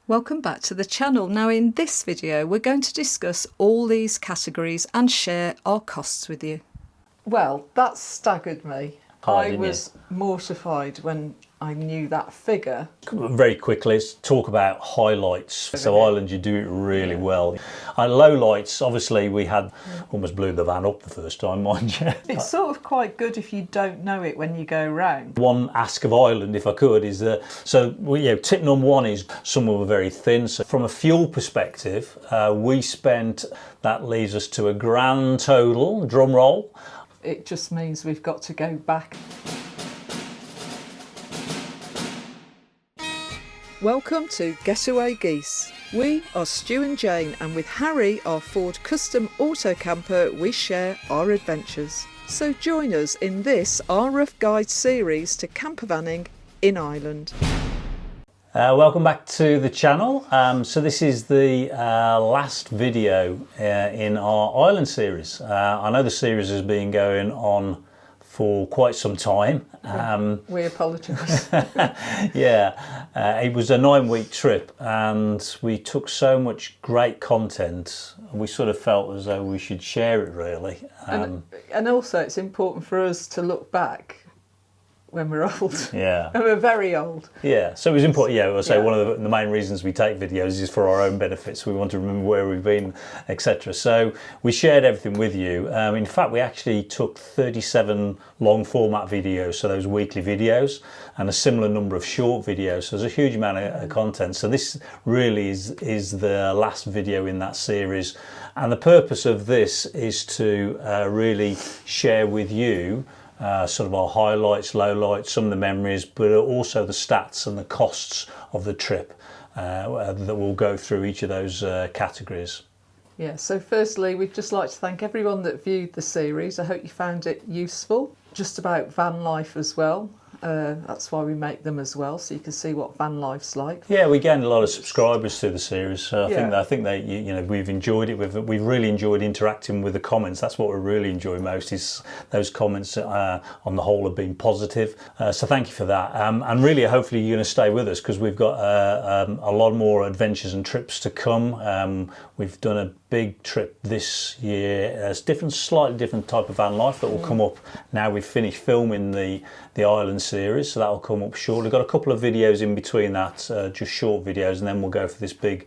Welcome back to the channel. Now in this video we're going to discuss all these categories and share our costs with you. Well, that staggered me. I was mortified when I knew that figure. Very quickly, let's talk about highlights. So Ireland, you do it really well. And low lights, obviously we had almost blew the van up the first time, mind you. It's sort of quite good if you don't know it when you go round. One ask of Ireland, if I could, is that, tip number one is some were very thin. So from a fuel perspective, we spent, that leaves us to a grand total, drum roll. It just means we've got to go back. Welcome to GetawayGeese. We are Stu and Jane, and with Harry, our Ford custom auto camper, we share our adventures. So join us in this our rough guide series to campervanning in Ireland. Welcome back to the channel. So this is the last video in our Ireland series. I know the series has been going on for quite some time. We apologise. It was a 9-week trip and we took so much great content. We sort of felt as though we should share it really. And also it's important for us to look back when we're old. Yeah. And we're very old. Yeah, so it was important. I'll say one of the main reasons we take videos is for our own benefits. We want to remember where we've been, etc. So we shared everything with you. In fact, we actually took 37 long format videos, so those weekly videos, and a similar number of short videos. So there's a huge amount of content. So this really is the last video in that series. And the purpose of this is to really share with you sort of our highlights, lowlights, some of the memories, but also the stats and the costs of the trip that we'll go through each of those categories. Yeah, so firstly, we'd just like to thank everyone that viewed the series. I hope you found it useful. Just about van life as well. That's why we make them as well, so you can see what van life's like. Yeah, we gained a lot of subscribers to the series. So I think they, we've enjoyed it. We've really enjoyed interacting with the comments. That's what we really enjoy most, is those comments on the whole have been positive. So thank you for that. And really, hopefully, you're going to stay with us because we've got a lot more adventures and trips to come. We've done a big trip this year. It's slightly different type of van life that will come up now we've finished filming the Ireland series, so that will come up shortly. Got a couple of videos in between that, just short videos, and then we'll go for this big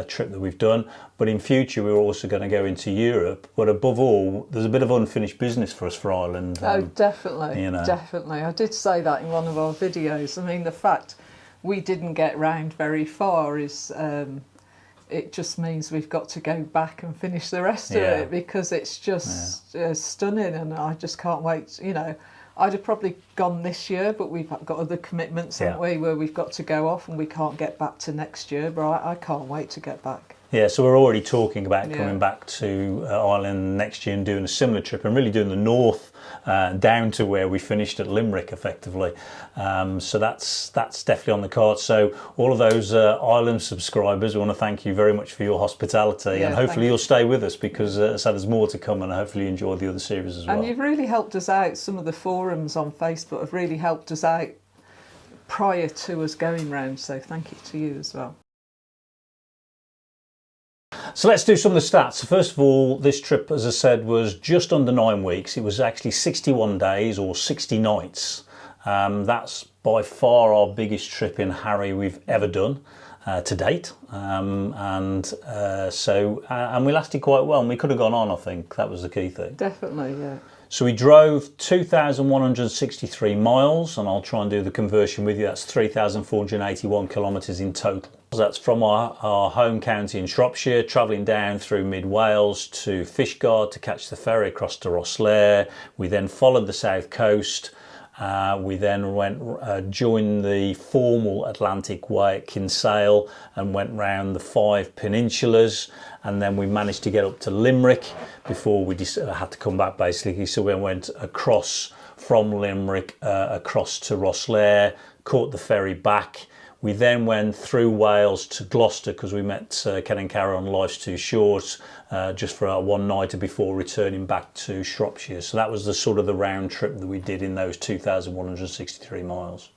trip that we've done. But in future we're also going to go into Europe, but above all there's a bit of unfinished business for us for Ireland. Definitely, definitely. I did say that in one of our videos. I mean, the fact we didn't get round very far is it just means we've got to go back and finish the rest of it, because it's just stunning, and I just can't wait. I'd have probably gone this year, but we've got other commitments, haven't we, where we've got to go off and we can't get back to next year, but I can't wait to get back. Yeah, so we're already talking about coming back to Ireland next year and doing a similar trip, and really doing the north down to where we finished at Limerick effectively. So that's definitely on the card. So all of those Ireland subscribers, we want to thank you very much for your hospitality, and hopefully you'll stay with us, because there's more to come, and hopefully you enjoy the other series as well. And you've really helped us out. Some of the forums on Facebook have really helped us out prior to us going round, so thank you to you as well. So let's do some of the stats. First of all, this trip, as I said, was just under 9 weeks. It was actually 61 days or 60 nights. That's by far our biggest trip in Harry we've ever done to date. And we lasted quite well, and we could have gone on, I think. That was the key thing. Definitely, yeah. So we drove 2,163 miles, and I'll try and do the conversion with you. That's 3,481 kilometres in total. That's from our home county in Shropshire, travelling down through mid-Wales to Fishguard to catch the ferry across to Rosslare. We then followed the south coast. We then joined the formal Atlantic Way at Kinsale and went round the 5 peninsulas, and then we managed to get up to Limerick before we had to come back basically. So we went across from Limerick across to Rosslare, caught the ferry back. We then went through Wales to Gloucester because we met Ken and Cara on Life's Too Short just for our one nighter before returning back to Shropshire. So that was the sort of the round trip that we did in those 2,163 miles.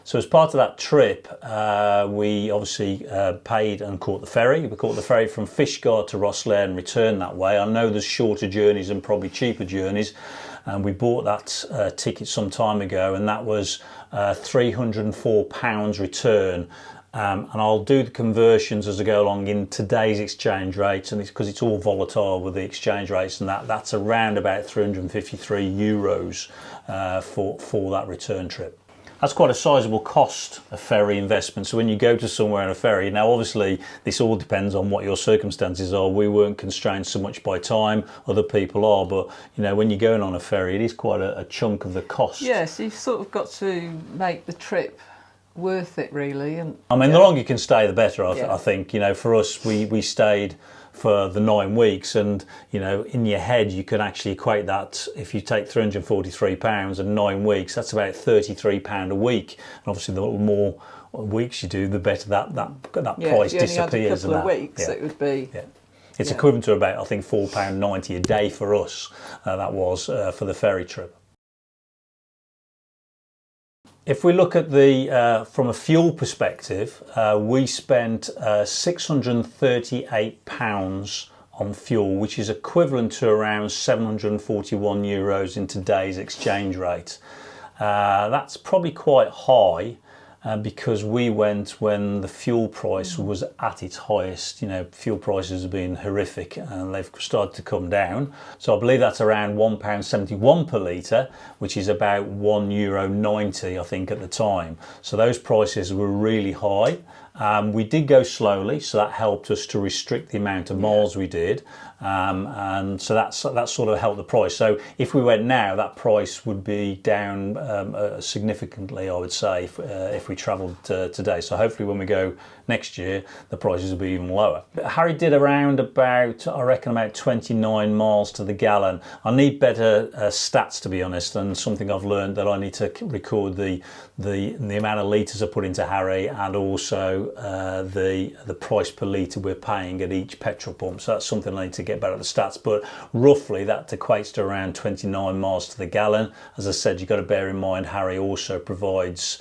So as part of that trip, we obviously paid and caught the ferry. We caught the ferry from Fishguard to Rosslare and returned that way. I know there's shorter journeys and probably cheaper journeys, and we bought that ticket some time ago, and that was £304 return. And I'll do the conversions as I go along in today's exchange rates, and because it's all volatile with the exchange rates, and that's around about 353 euros for that return trip. That's quite a sizable cost, a ferry investment. So when you go to somewhere on a ferry, now obviously this all depends on what your circumstances are. We weren't constrained so much by time, other people are, but you know, when you're going on a ferry, it is quite a chunk of the cost. Yes, you've sort of got to make the trip worth it, really. And I mean, the longer you can stay, the better. I think, you know, for us, we stayed for the 9 weeks, and you know, in your head you can actually equate that. If you take £343 and 9 weeks, that's about £33 a week. And obviously the more weeks you do, the better that price disappears. If you only had a couple of weeks, it would be it's equivalent to about, I think, £4.90 a day for us. That was for the ferry trip. If we look at the from a fuel perspective, we spent £638 on fuel, which is equivalent to around €741 in today's exchange rate. That's probably quite high because we went when the fuel price was at its highest. You know, fuel prices have been horrific and they've started to come down. So I believe that's around £1.71 per litre, which is about €1.90, I think, at the time. So those prices were really high. We did go slowly, so that helped us to restrict the amount of miles we did, and so that sort of helped the price. So if we went now, that price would be down significantly, I would say, if we travelled today. So hopefully when we go next year, the prices will be even lower. But Harry did around about, I reckon, about 29 miles to the gallon. I need better stats, to be honest, and something I've learned that I need to record the amount of litres I put into Harry, and also the price per litre we're paying at each petrol pump. So that's something I need to get better at the stats, but roughly that equates to around 29 miles to the gallon. As I said, you've got to bear in mind Harry also provides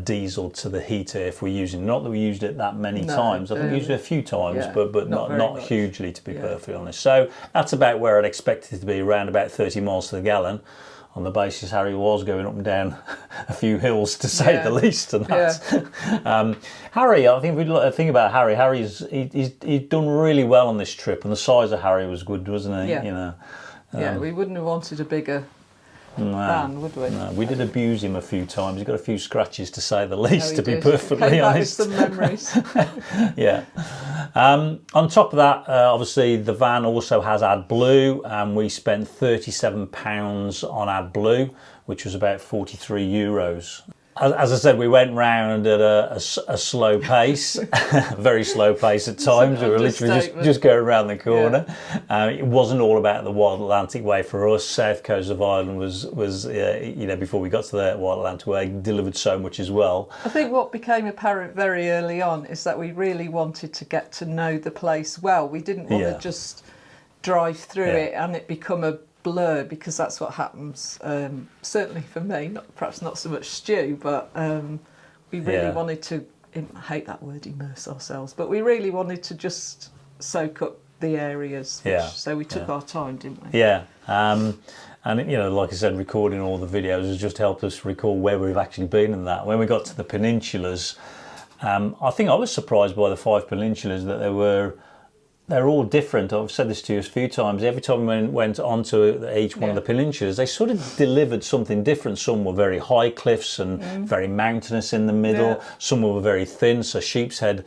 diesel to the heater if we're using. Not that we used it that many times. I think we used it a few times, but not hugely, to be perfectly honest. So that's about where I'd expect it to be, around about 30 miles to the gallon, on the basis Harry was going up and down a few hills, to say the least. And that. Harry, I think if we think about Harry, he's done really well on this trip, and the size of Harry was good, wasn't he? Yeah. You know. We wouldn't have wanted a bigger van, would we? No, we did abuse him a few times. He got a few scratches, to say the least, to be perfectly honest. Some memories. On top of that, obviously the van also has AdBlue, and we spent £37 on AdBlue, which was about €43. As I said, we went round at a slow pace, very slow pace at times. We were literally just going around the corner. It wasn't all about the WildAtlanticWay for us. South coast of Ireland was you know, before we got to the WildAtlanticWay, delivered so much as well. I think what became apparent very early on is that we really wanted to get to know the place well. We didn't want to just drive through it and it become a blur, because that's what happens, certainly for me, perhaps not so much Stu, but we really wanted to, I hate that word, immerse ourselves, but we really wanted to just soak up the areas, so we took our time, didn't we? And you know, like I said, recording all the videos has just helped us recall where we've actually been in that. When we got to the peninsulas, I think I was surprised by the 5 peninsulas, that they're all different. I've said this to you a few times. Every time we went onto each one of the peninsulas, they sort of delivered something different. Some were very high cliffs and very mountainous in the middle. Some were very thin. So Sheepshead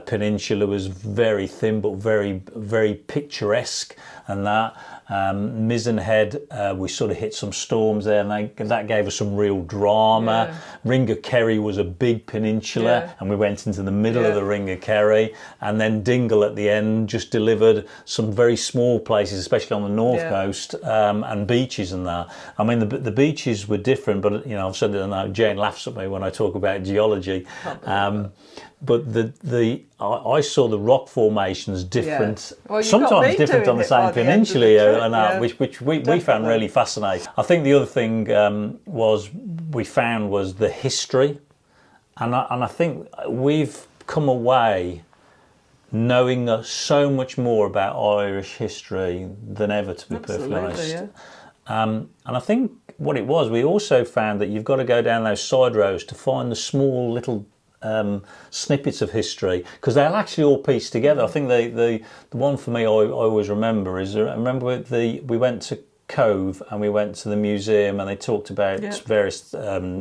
Peninsula was very thin but very, very picturesque, and that. Mizzen Head, we sort of hit some storms there, and that gave us some real drama. Ring of Kerry was a big peninsula, and we went into the middle of the Ring of Kerry, and then Dingle at the end just delivered some very small places, especially on the north coast, and beaches and that. I mean, the beaches were different, but you know, I've said that now. Jane laughs at me when I talk about geology. But I saw the rock formations different, sometimes different on the same peninsula, and which we found really fascinating. I think the other thing we found was the history And I think we've come away knowing so much more about Irish history than ever, to be perfectly honest. Yeah. And I think what it was, we also found that you've got to go down those side roads to find the small little snippets of history, because they'll actually all piece together. I think the one for me I always remember is, I remember we went to Cove and we went to the museum and they talked about various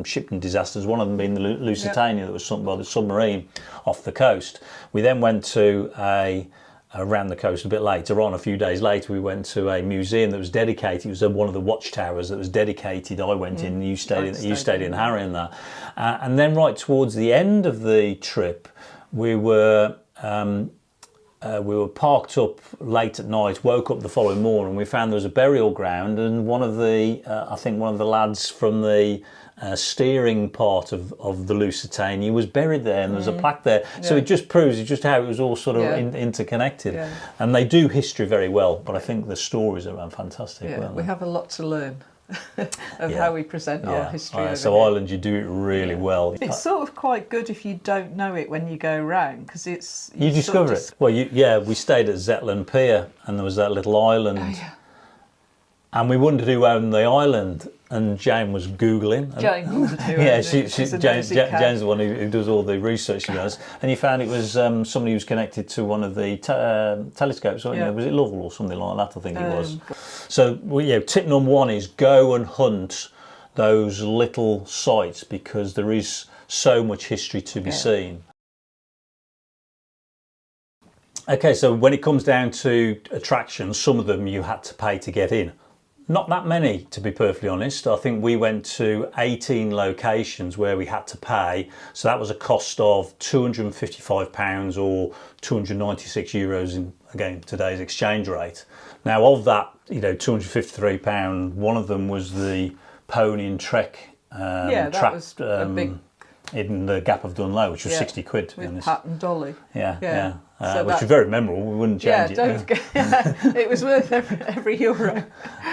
shipping disasters, one of them being the Lusitania that was sunk by the submarine off the coast. We then went to around the coast a bit later on, a few days later, we went to a museum that was dedicated. It was one of the watchtowers that was dedicated. I went in, you stayed in Harry and that. And then right towards the end of the trip, we were parked up late at night, woke up the following morning, and we found there was a burial ground, and one of the lads from the steering part of the Lusitania was buried there, and there was a plaque there. So it just proves just how it was all sort of interconnected. And they do history very well, but I think the stories are fantastic. We have a lot to learn of how we present our history. So Ireland, you do it really well. It's sort of quite good if you don't know it when you go around, because it's... You discover it. Well, we stayed at Zetland Pier, and there was that little island. And we wondered who owned the island, and Jane was Googling. Jane wondered who owned it. Jane's the one who does all the research she does. And you found it was somebody who was connected to one of the telescopes, wasn't it? Was it Lovell or something like that, I think it was. So tip number one is go and hunt those little sites, because there is so much history to be seen. Okay, so when it comes down to attractions, some of them you had to pay to get in. Not that many, to be perfectly honest. I think we went to 18 locations where we had to pay. So that was a cost of £255 or €296 in, again, today's exchange rate. Now of that, £253, one of them was the Pony and Trek that was a big... in the Gap of Dunlow, which was 60 quid, to be honest. Pat and Dolly. So which was very memorable. We wouldn't change it. It was worth every euro.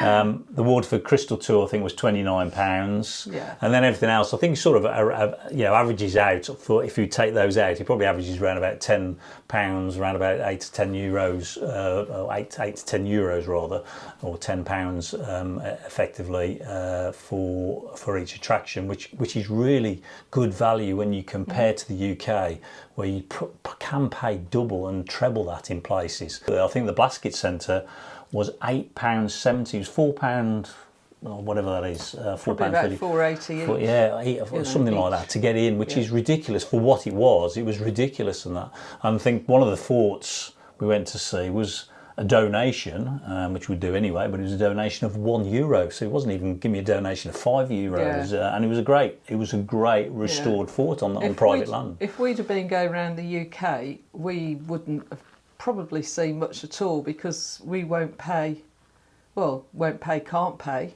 The Waterford Crystal Tour, I think, was £29. And then everything else, I think, sort of averages out. For if you take those out, it probably averages around about £10, around about €8 to €10, 8 to 10 euros rather, or £10 effectively for each attraction, which is really good value when you compare to the UK, where you can pay double and treble that in places. I think the Blaskett Centre was £8.70, it was £4, or whatever that is, £4.50. £4.80 something like that to get in, which is ridiculous for what it was. It was ridiculous in that. And I think one of the forts we went to see was a donation, which we'd do anyway, but it was a donation of €1, so it wasn't even give me a donation of €5, and it was a great restored fort on private land. If we'd have been going around the UK, we wouldn't have probably seen much at all, because we won't pay, can't pay.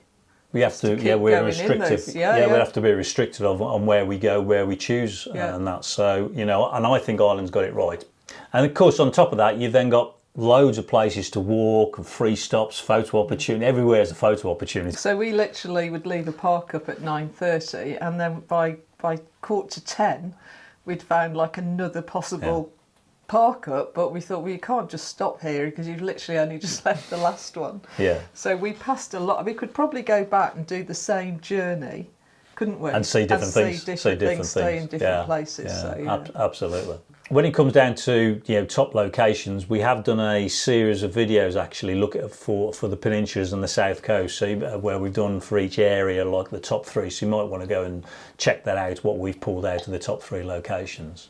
We have to, we're restrictive. We have to be restricted on where we go, where we choose, and that. So, and I think Ireland's got it right. And of course, on top of that, you've then got loads of places to walk, free stops, photo opportunity. Everywhere is a photo opportunity. So we literally would leave a park up at 9:30, and then by 9:45, we'd found like another possible park up, but we thought, you can't just stop here because you've literally only just left the last one. So we passed a lot. We could probably go back and do the same journey, couldn't we? And see different things. Stay in different places. Absolutely. When it comes down to top locations, we have done a series of videos actually look at for the peninsulas and the south coast, so where we've done for each area like the top 3. So you might want to go and check that out, what we've pulled out of the top 3 locations.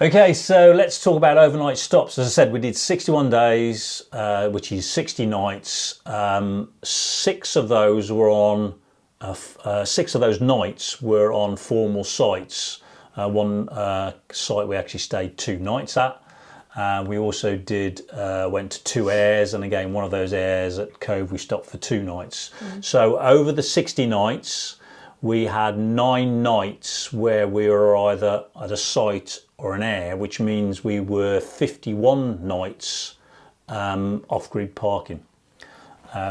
Okay, so let's talk about overnight stops. As I said, we did 61 days, which is 60 nights. 6 of those nights were on formal sites. One site we actually stayed 2 nights at. We also went to 2 airs, and again one of those airs at Cove we stopped for 2 nights. So over the 60 nights we had 9 nights where we were either at a site or an air, which means we were 51 nights off-grid parking,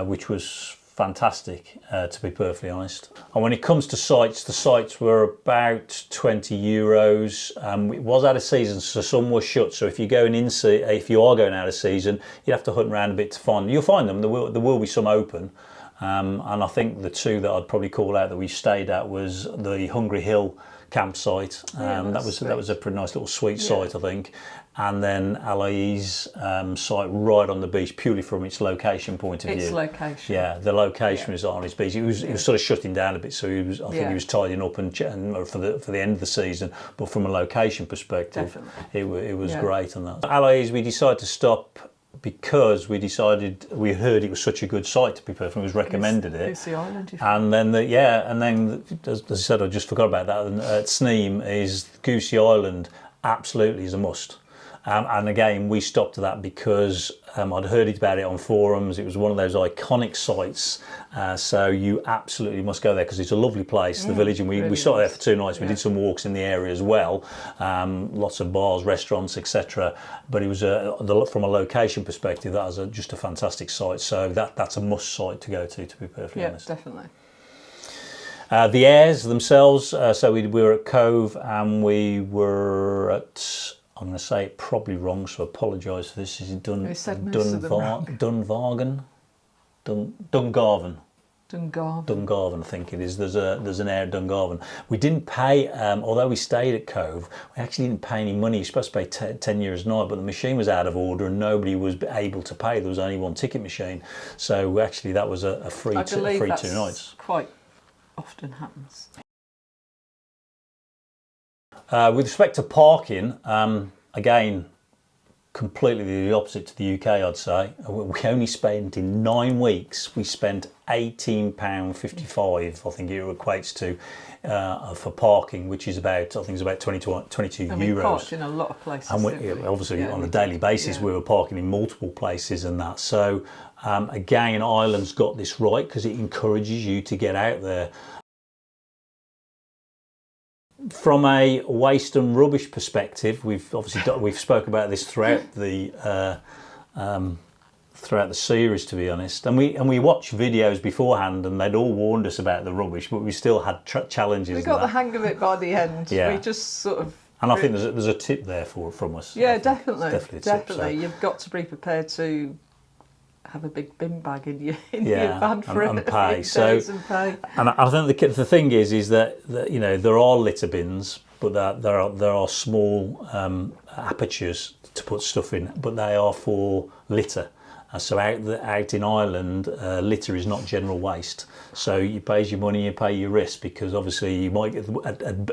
which was fantastic, to be perfectly honest. And when it comes to sites, the sites were about €20. It was out of season, so some were shut. So if you're going if you are going out of season, you have to hunt around a bit to find them. You'll find them. There will be some open. And I think the two that I'd probably call out that we stayed at was the Hungry Hill campsite. That was a pretty nice little sweet site, I think. And then Alai's site right on the beach, purely from its location point of view. Its location. Yeah, the location was on his beach. It was sort of shutting down a bit, so I think he was tidying up and for the end of the season. But from a location perspective, it was great on that. Alai's, we decided to stop because we heard it was such a good site, to be perfect. It was recommended it. Goosey Island. And then as I said, I just forgot about that. And at Sneem is Goosey Island, absolutely is a must. And again, we stopped at that because I'd heard about it on forums. It was one of those iconic sites, so you absolutely must go there because it's a lovely place, the village. And we started there for 2 nights. We did some walks in the area as well, lots of bars, restaurants, etc. But it was from a location perspective, that was just a fantastic site. So that's a must site to go to be perfectly honest. Yeah, definitely. The airs themselves. So we were at Cove and we were at. I'm going to say it probably wrong, so I apologise for this. Is it Dungarvan? Dungarvan, I think it is. There's an air at Dungarvan. We didn't pay, although we stayed at Cove, we actually didn't pay any money. You're supposed to pay 10 euros a night, but the machine was out of order and nobody was able to pay. There was only one ticket machine. So actually that was a free 2 nights. Quite often happens. With respect to parking, again, completely the opposite to the UK, I'd say. We only spent, in 9 weeks, we spent £18.55, I think it equates to, for parking, which is about, I think it's about 22 euros. We parked in a lot of places. And obviously on a daily basis, we were parking in multiple places and that. So again, Ireland's got this right because it encourages you to get out there. From a waste and rubbish perspective, we've spoke about this throughout the series, to be honest. And we watched videos beforehand, and they'd all warned us about the rubbish, but we still had challenges. We got the hang of it by the end. Yeah. We just sort of. And I think there's a tip there from us. Yeah, definitely. Definitely. So. You've got to be prepared to have a big bin bag in your van for and pay. And pay. And I think the thing is that there are litter bins, but there are small apertures to put stuff in, but they are for litter. So out in Ireland, litter is not general waste. So you pay your money, you pay your risk, because obviously you might get,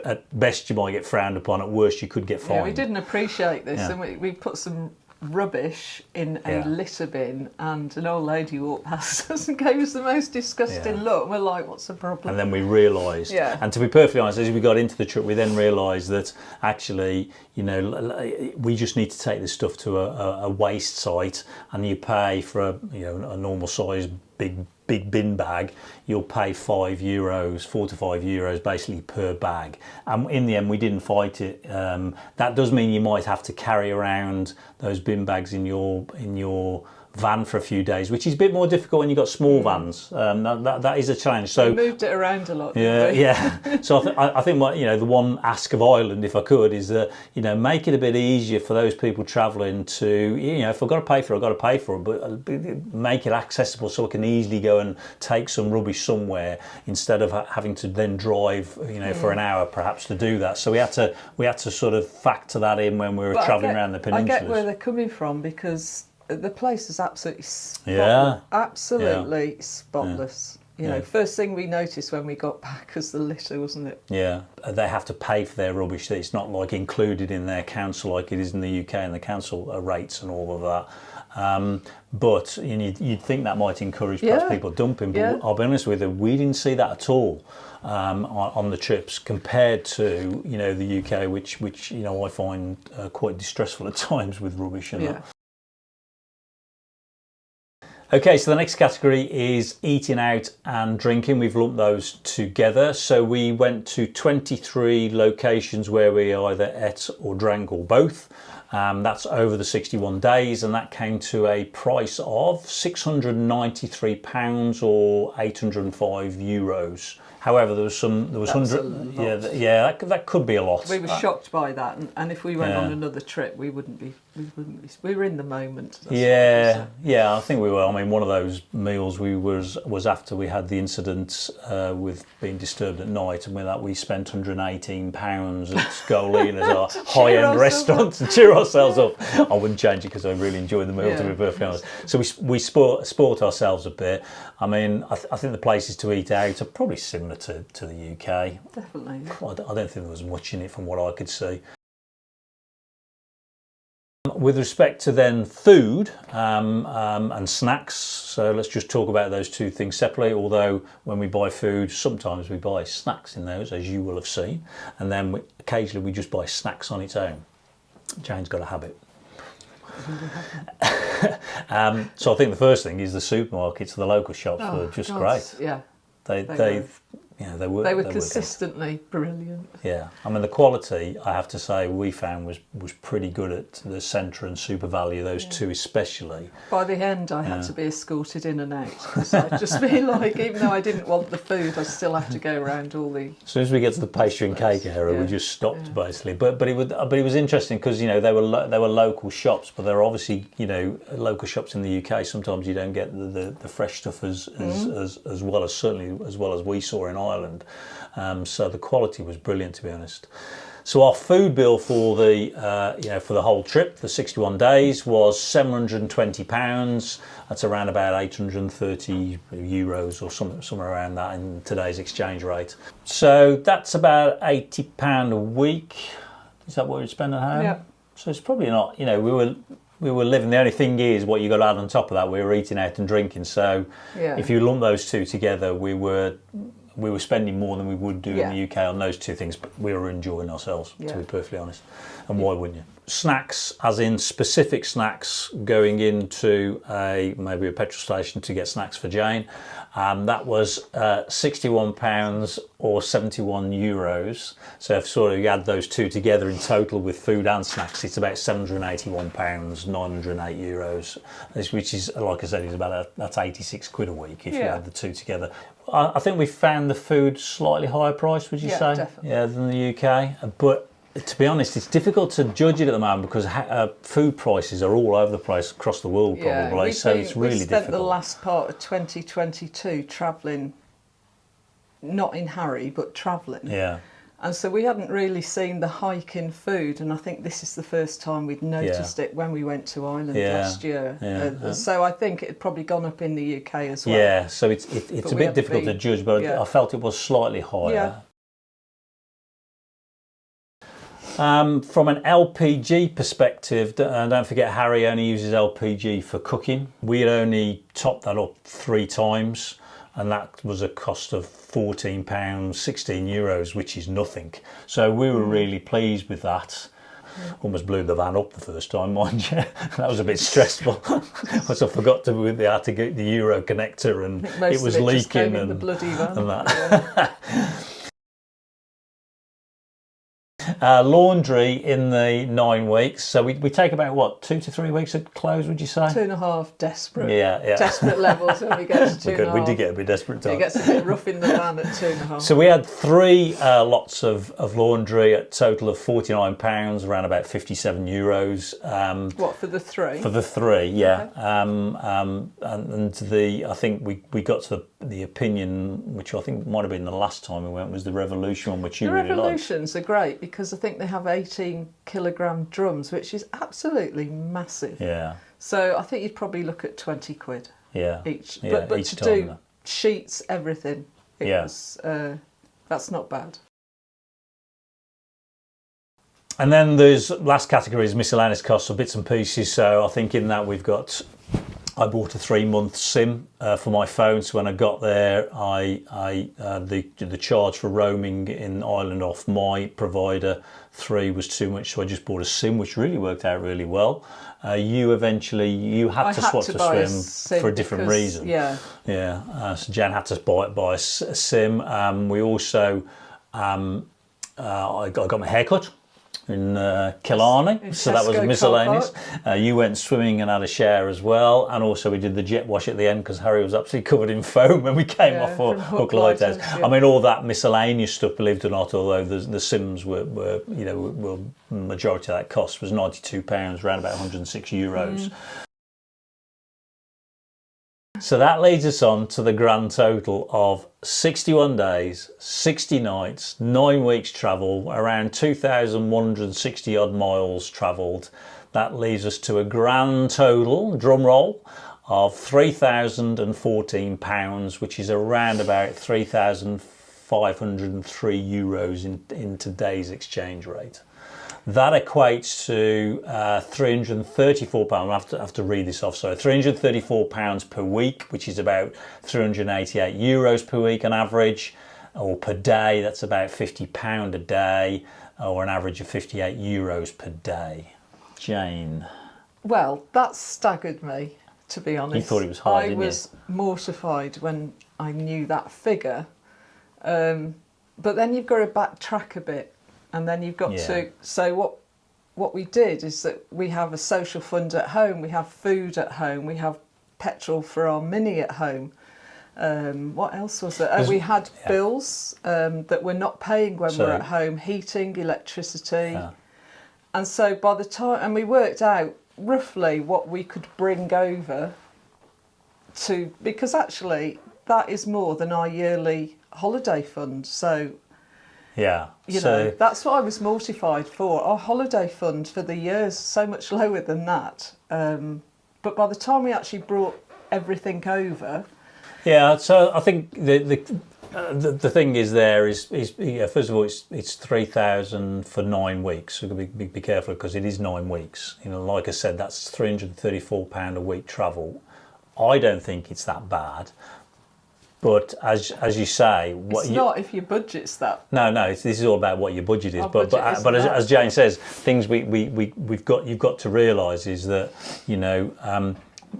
at best you might get frowned upon, at worst you could get fined. Yeah, we didn't appreciate this, and we put some rubbish in a litter bin, and an old lady walked past us and gave us the most disgusting look. We're like, what's the problem? And then we realised, and to be perfectly honest, as we got into the truck, we then realised that actually, we just need to take this stuff to a waste site, and you pay for a normal size big bin bag, you'll pay €4 to €5 basically per bag. And in the end, we didn't fight it. That does mean you might have to carry around those bin bags in your van for a few days, which is a bit more difficult when you've got small vans. That is a challenge. So we moved it around a lot. Yeah. So I think the one ask of Ireland, if I could, is that make it a bit easier for those people travelling to if I've got to pay for it, I've got to pay for it, but make it accessible so I can easily go and take some rubbish somewhere instead of having to then drive for an hour perhaps to do that. So we had to sort of factor that in when we were travelling around the peninsula. I get where they're coming from, because the place is absolutely spotless. Absolutely spotless. First thing we noticed when we got back was the litter, wasn't it? Yeah, they have to pay for their rubbish. It's not like included in their council like it is in the UK and the council rates and all of that. But you'd think that might encourage perhaps people dumping. But I'll be honest with you, we didn't see that at all on the trips compared to the UK, which I find quite distressful at times with rubbish and that. Okay, so the next category is eating out and drinking. We've lumped those together. So we went to 23 locations where we either ate or drank or both. That's over the 61 days, and that came to a price of £693 or 805 euros. However, there was 100. Yeah, that could be a lot. We were shocked by that, and if we went on another trip, we wouldn't be. We were in the moment. Yeah, I think we were. I mean, one of those meals was after we had the incident with being disturbed at night, and with that we spent £118 at Scolina as our high-end restaurant to cheer ourselves up. I wouldn't change it because I really enjoyed the meal, to be perfectly honest. So we sport ourselves a bit. I mean, I think the places to eat out are probably similar to the UK. Definitely. I don't think there was much in it from what I could see. With respect to then food and snacks, so let's just talk about those two things separately, although when we buy food, sometimes we buy snacks in those, as you will have seen, and then occasionally we just buy snacks on its own. Jane's got a habit. So I think the first thing is the supermarkets, the local shops were just great. Yeah, they were consistently brilliant. Yeah, I mean the quality, I have to say, we found was pretty good at the Centre and Super Value, those two especially. By the end, I had to be escorted in and out because I'd just be like, even though I didn't want the food, I still have to go around all the. As soon as we get to the pastry and cake area, we just stopped basically. But it was interesting because they were local shops, but they're obviously local shops in the UK. Sometimes you don't get the fresh stuff as well as certainly as well as we saw in Ireland. So the quality was brilliant, to be honest. So our food bill for the for the whole trip, the 61 days, was £720. That's around about 830 euros or somewhere around that in today's exchange rate. So that's about £80 a week. Is that what we'd spend at home? Yeah. So it's probably not. We were living. The only thing is, what you got to add on top of that, we were eating out and drinking. So if you lump those two together, we were spending more than we would do in the UK on those two things, but we were enjoying ourselves, to be perfectly honest. And why wouldn't you? Snacks, as in specific snacks, going into maybe a petrol station to get snacks for Jane. That was £61 or 71 euros. So if you add those two together in total with food and snacks, it's about £781, 908 euros, which is, like I said, that's 86 quid a week if you add the two together. I think we found the food slightly higher priced, would you say? Definitely. Yeah, than the UK. But to be honest, it's difficult to judge it at the moment because food prices are all over the place across the world, probably. So it's really difficult. We spent the last part of 2022 travelling, not in Harry, but travelling. Yeah. And so we hadn't really seen the hike in food, and I think this is the first time we'd noticed it when we went to Ireland last year. So I think it had probably gone up in the UK as well. Yeah, so it's a bit difficult to judge, but I felt it was slightly higher. Yeah. From an LPG perspective, don't forget Harry only uses LPG for cooking. We had only topped that up 3 times. And that was a cost of £14, 16 euros, which is nothing. So we were really pleased with that. Almost blew the van up the first time, mind you. That was a bit stressful. Because I forgot to get the Euro connector, and it was leaking and the bloody van. And that. Laundry in the 9 weeks. So we take about, what, 2 to 3 weeks at close, would you say? 2.5, desperate. Yeah. Desperate levels when we get to 2.5. We did get a bit desperate. It gets a bit rough in the van at 2.5. So we had 3 lots of laundry at a total of £49, around about 57 euros. What, for the 3? For the 3, yeah. Okay. I think we got to the opinion, which I think might have been the last time we went, was the Revolution one, which you really liked. The Revolutions are great because I think they have 18 kilogram drums, which is absolutely massive. Yeah. So I think you'd probably look at 20 quid each. Yeah, but each to time, do sheets, everything, was, that's not bad. And then there's last category is miscellaneous costs, so bits and pieces. So I think in that I bought a 3-month SIM for my phone. So when I got there, the charge for roaming in Ireland off my provider 3 was too much, so I just bought a SIM, which really worked out really well. You had to swap to SIM for a different reason. Yeah. So Jan had to buy a SIM. We also I got my hair cut in Killarney, so that was miscellaneous. You went swimming and had a shower as well, and also we did the jet wash at the end because Harry was absolutely covered in foam when we came off for Hook Lighthouse. I mean, all that miscellaneous stuff, believe it or not, although the Sims were you know, were majority of that cost was £92, around about €106. So that leads us on to the grand total of 61 days, 60 nights, 9 weeks travel, around 2,160 odd miles travelled. That leads us to a grand total, drum roll, of £3,014, which is around about €3,503 in today's exchange rate. That equates to £334. I have to read this off. So £334 per week, which is about €388 per week on average, or per day. That's about £50 a day, or an average of €58 per day. Jane. Well, that staggered me, to be honest. You thought it was high, didn't you? I was mortified when I knew that figure. But then you've got to backtrack a bit. And then you've got to, so what we did is that we have a social fund at home, we have food at home, we have petrol for our Mini at home. What else was there? We had bills that we're not paying when we're at home, heating, electricity. Yeah. And so by the time, and we worked out roughly what we could bring over to, because actually that is more than our yearly holiday fund. So yeah, you know, that's what I was mortified for. Our holiday fund for the year is so much lower than that. But by the time we actually brought everything over, yeah. So I think the thing is there is yeah, first of all it's 3,000 for 9 weeks. So be careful because it is 9 weeks. You know, like I said, that's £334 a week travel. I don't think it's that bad. But as you say, it's not if your budget's that. No, this is all about what your budget is. But as Jane says, things you've got to realise is that, you know,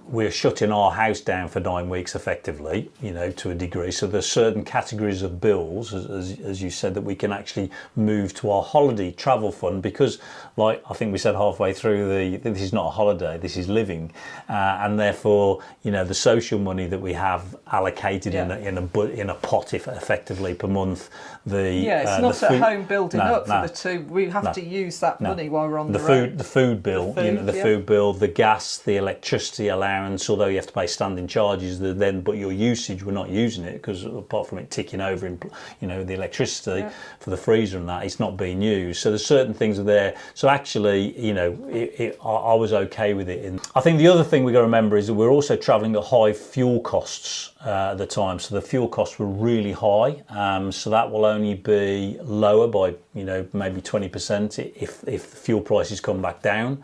we're shutting our house down for 9 weeks effectively, you know, to a degree. So there's certain categories of bills, as you said, that we can actually move to our holiday travel fund because, like I think we said halfway through, this is not a holiday, this is living, and therefore, you know, the social money that we have allocated in a pot effectively per month. It's not at home building up for the two. We have to use that money while we're on the road. The food bill, food bill, the gas, the electricity allowance, although you have to pay standing charges but your usage, we're not using it because apart from it ticking over in, you know, the electricity for the freezer and that, it's not being used. So there's certain things are there. So actually, you know, I was okay with it. And I think the other thing we got to remember is that we're also travelling at high fuel costs at the time. So the fuel costs were really high. So that will only be lower by, you know, maybe 20% if the fuel prices come back down.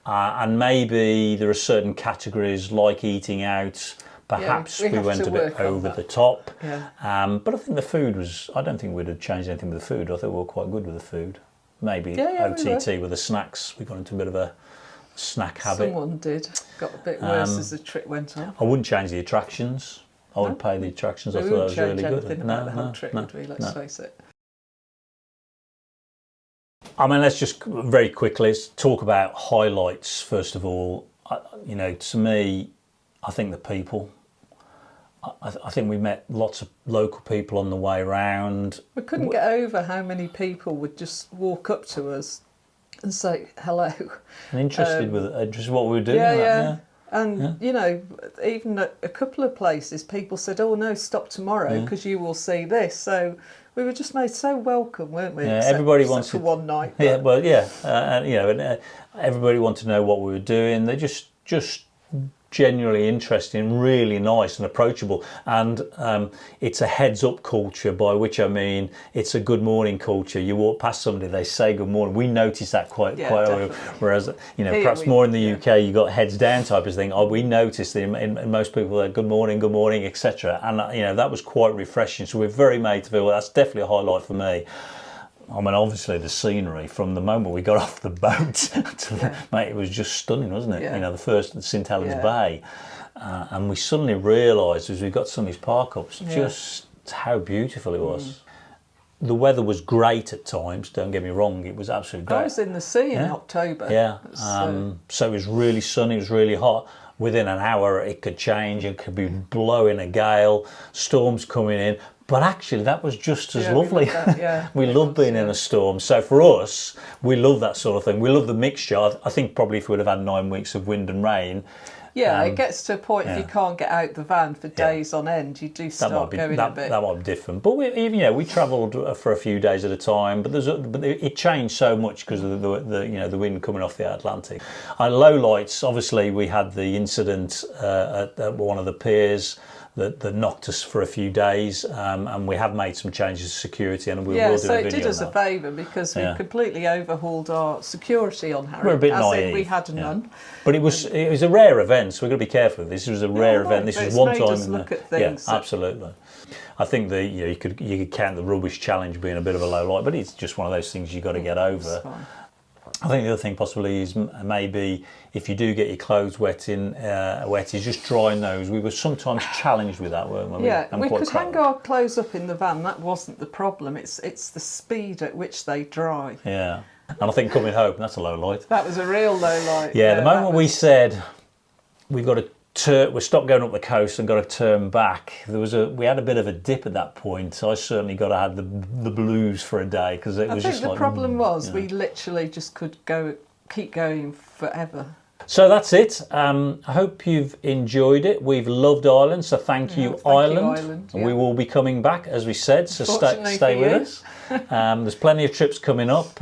And maybe there are certain categories like eating out. Perhaps we went a bit over the top. Yeah. But I think the food was, I don't think we'd have changed anything with the food. I think we were quite good with the food. Maybe OTT with the snacks. We got into a bit of a snack habit. Someone did. Got a bit worse as the trip went on. I wouldn't change the attractions. I would pay the attractions. I thought that was really good. No, the whole trip, would we? Let's face it. I mean, let's just very quickly talk about highlights first of all. You know, to me, I think the people. I think we met lots of local people on the way around. We couldn't get over how many people would just walk up to us and say hello. And interested with what we were doing. And you know, even at a couple of places, people said, "Oh no, stop tomorrow because you will see this." So we were just made so welcome, weren't we? Yeah, everybody wanted for one night. But. Yeah, well, you know, everybody wanted to know what we were doing. They just genuinely interesting, really nice and approachable, and it's a heads up culture, by which I mean it's a good morning culture. You walk past somebody, they say good morning. We notice that quite early, whereas, you know, perhaps more in the UK you got heads down type of thing. We noticed in most people that good morning, etc. And you know, that was quite refreshing. So we're very made to feel that's definitely a highlight for me. I mean, obviously the scenery from the moment we got off the boat to mate, it was just stunning, wasn't it? Yeah. You know, the first at St Helens Bay, and we suddenly realised as we got to some of these park ups just how beautiful it was. the weather was great at times, don't get me wrong, it was absolutely great. I was in the sea in October. Yeah, so it was really sunny, it was really hot. Within an hour it could change, it could be blowing a gale, storms coming in, but actually that was just as lovely. We love being in a storm. So for us, we love that sort of thing. We love the mixture. I think probably if we would have had 9 weeks of wind and rain, it gets to a point if you can't get out the van for days on end, you do start going a bit. That might be different. But we travelled for a few days at a time. But it changed so much because of the wind coming off the Atlantic. On low lights, obviously we had the incident at one of the piers that knocked us for a few days, and we have made some changes to security, and we will do a video on that. So it did us a favour because we completely overhauled our security on Harry. We're a bit naive. We had none. But it was a rare event, so we've got to be careful of this. This was a rare event. This was one time. Us look at things. Yeah, absolutely. I think that you could count the rubbish challenge being a bit of a low light, but it's just one of those things you've got to get over. I think the other thing possibly is maybe if you do get your clothes wet is just drying those. We were sometimes challenged with that, weren't we? Yeah, we could hang our clothes up in the van. That wasn't the problem. It's the speed at which they dry. Yeah, and I think coming home, that's a low light. That was a real low light. Yeah, the moment we said we've got to we stopped going up the coast and got to turn back. We had a bit of a dip at that point. So I certainly got to have the blues for a day because it was just like. I think the problem was we literally just could keep going forever. So that's it. I hope you've enjoyed it. We've loved Ireland, so thank you, Ireland. We will be coming back, as we said, so stay with us. There's plenty of trips coming up.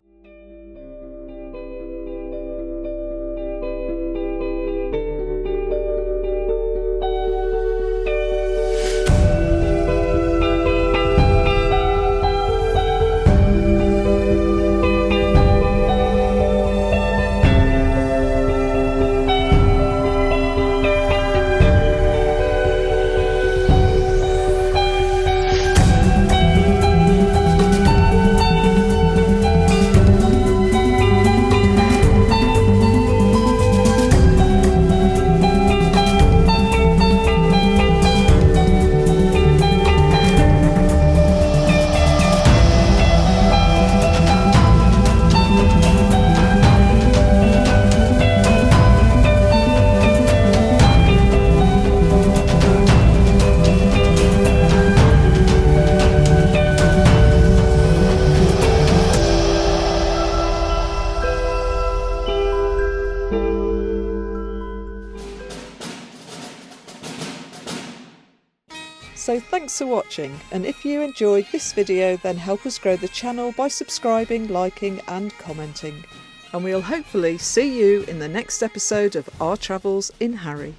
So thanks for watching, and if you enjoyed this video then help us grow the channel by subscribing, liking and commenting. And we'll hopefully see you in the next episode of Our Travels in Harry.